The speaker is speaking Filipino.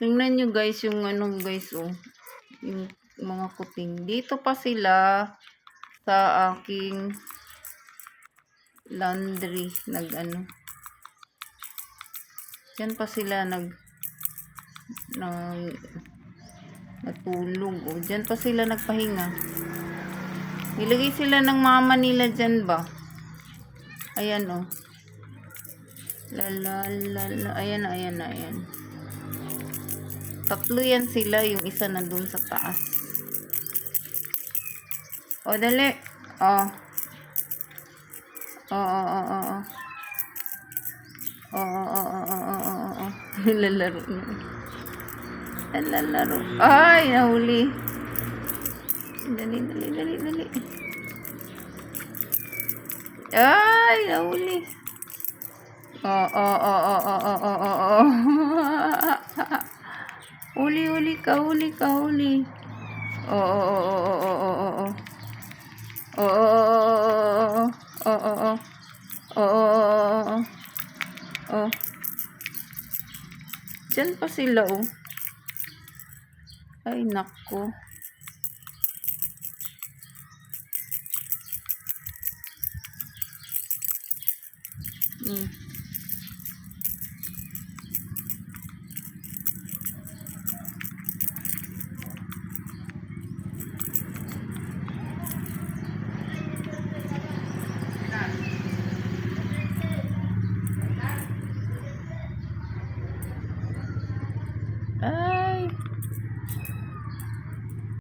Tingnan nyo guys, yung ano guys, oh. Yung mga kuting. Dito pa sila sa aking laundry. Yan pa sila natulog. Oh. Diyan pa sila nagpahinga. Nilagay sila ng mama nila dyan ba? Ayan oh. Ayan. Tatlo yan sila. Yung isa nandun sa taas. O, dali. O. O. Lalaro na. Lalaro. Ay, nahuli. Dali. Ay, nahuli. Oo. Huli ka. Oo. Oo. Diyan pa sila, oh. Ay, nako.